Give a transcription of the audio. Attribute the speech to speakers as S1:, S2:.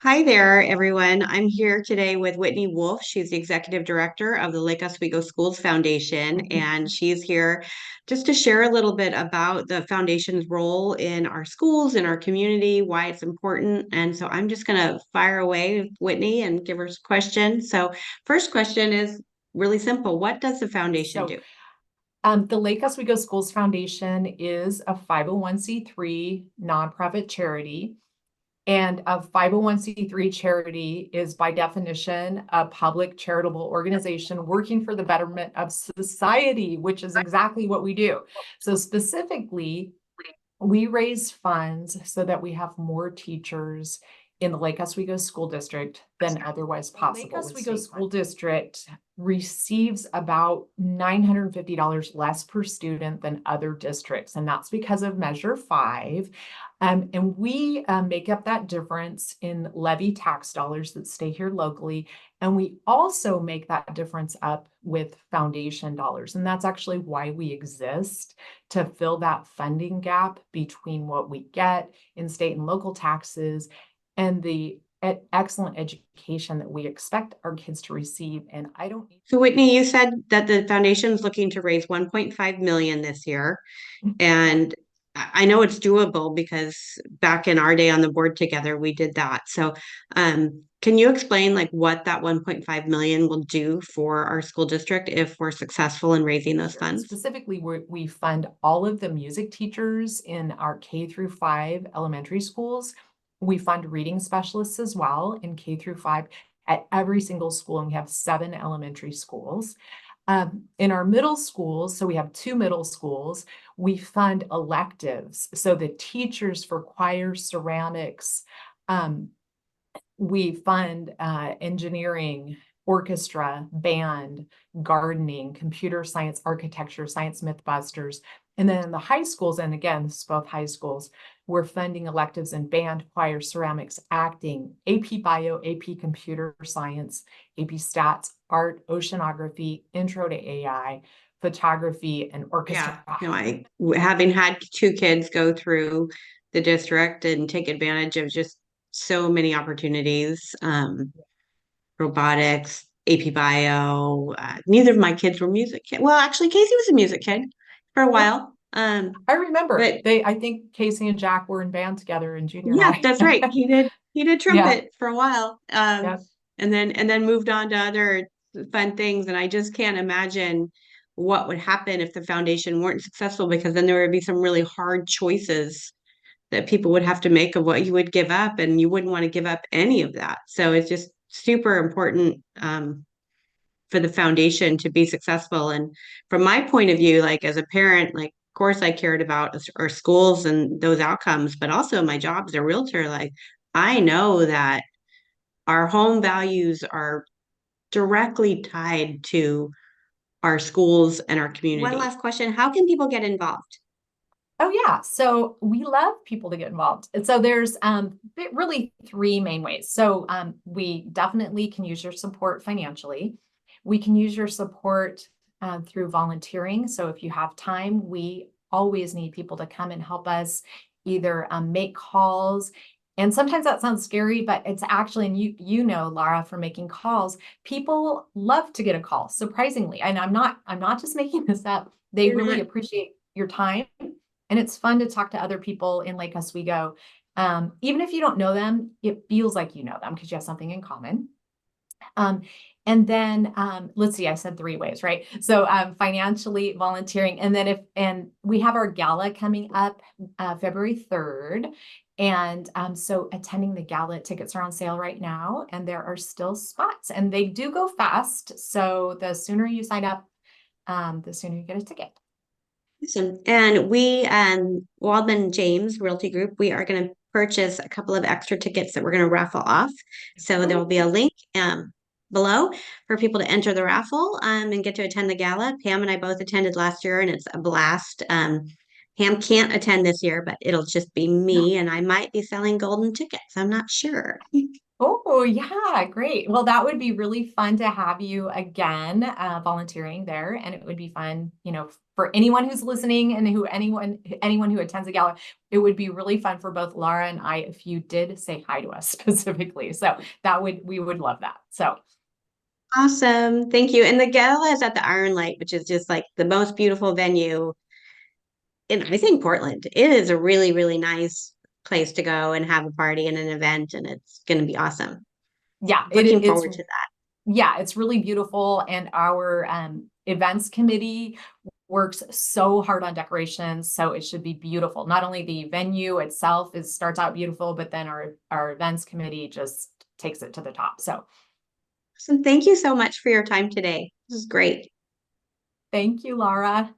S1: Hi there, everyone. I'm here today with Whitney Woolf. She's the executive director of the Lake Oswego Schools Foundation, and she's here just to share a little bit about the foundation's role in our schools, in our community, why it's important. And so I'm just going to fire away with Whitney and give her a question. So, first question is really simple. What does the foundation
S2: So,
S1: do?
S2: the Lake Oswego Schools Foundation is a 501(c)(3) nonprofit charity. And a 501(c)(3) charity is by definition a public charitable organization working for the betterment of society, which is exactly what we do. So specifically, we raise funds so that we have more teachers in the Lake Oswego School District than otherwise possible. Lake Oswego School District receives about $950 less per student than other districts, and that's because of Measure 5. And we make up that difference in levy tax dollars that stay here locally. And we also make that difference up with foundation dollars. And that's actually why we exist, to fill that funding gap between what we get in state and local taxes and the excellent education that we expect our kids to receive. And I don't.
S1: So, Whitney, you said that the foundation is looking to raise 1.5 million this year. And I know it's doable because back in our day on the board together, we did that. So, can you explain like what that 1.5 million will do for our school district if we're successful in raising those
S2: Sure.
S1: funds?
S2: Specifically, we fund all of the music teachers in our K through 5 elementary schools. We fund reading specialists as well in K through 5 at every single school, and we have 7 elementary schools. In our middle schools, so we have 2 middle schools, we fund electives. So the teachers for choir, ceramics, we fund engineering, orchestra, band, gardening, computer science, architecture, science mythbusters. And then in the high schools, and again, this is both high schools, we're funding electives in band, choir, ceramics, acting, AP Bio, AP Computer Science, AP Stats, Art, Oceanography, Intro to AI, photography, and
S1: Yeah,
S2: orchestra.
S1: having had two kids go through the district and take advantage of just so many opportunities, robotics, AP Bio. Neither of my kids were music kids. Well, actually, Casey was a music kid for a
S2: Yep,
S1: while.
S2: I remember
S1: But
S2: I think Casey and Jack were in band together in junior
S1: yeah,
S2: high.
S1: that's right. He did
S2: Yeah,
S1: trumpet for a while.
S2: yeah.
S1: And then moved on to other fun things. And I just can't imagine what would happen if the foundation weren't successful, because then there would be some really hard choices that people would have to make of what you would give up, and you wouldn't want to give up any of that. So it's just super important for the foundation to be successful. And from my point of view, like as a parent, like of course I cared about our schools and those outcomes, but also my job as a realtor, like I know that our home values are directly tied to our schools and our community. One last question. How can people get involved?
S2: Oh yeah. So we love people to get involved. And so there's really 3 main ways. So we definitely can use your support financially. We can use your support through volunteering. So if you have time, we always need people to come and help us either make calls. And sometimes that sounds scary, but it's actually, and you know, Laura, from making calls, people love to get a call, surprisingly. And I'm not just making this up. They
S1: You're
S2: really
S1: not.
S2: appreciate your time, and it's fun to talk to other people in Lake Oswego. Even if you don't know them, it feels like you know them because you have something in common. Um, and then let's see, I said 3 ways, right? So financially, volunteering, and then and we have our gala coming up February 3rd. And so attending the gala, tickets are on sale right now, and there are still spots, and they do go fast. So the sooner you sign up, the sooner you get a ticket.
S1: Awesome. And we, Waldman James Realty Group, we are going to purchase a couple of extra tickets that we're going to raffle off. So there will be a link below for people to enter the raffle and get to attend the gala. Pam and I both attended last year, and it's a blast. Pam can't attend this year, but it'll just be me, and I might be selling golden tickets. I'm not sure.
S2: Oh, yeah, great. Well, that would be really fun to have you again, volunteering there. And it would be fun, for anyone who's listening and anyone who attends a gala, it would be really fun for both Laura and I if you did say hi to us specifically. So we would love that. So
S1: Awesome. Thank you. And the gala is at the Iron Light, which is just like the most beautiful venue in, I think, Portland. It is a really, really nice place to go and have a party and an event, and it's going to be awesome.
S2: yeah,
S1: Looking
S2: it's
S1: forward to that.
S2: yeah, it's really beautiful. And our events committee works so hard on decorations, so it should be beautiful. Not only the venue itself starts out beautiful, but then our events committee just takes it to the top. So
S1: So thank you so much for your time today. This is great.
S2: thank you, Laura.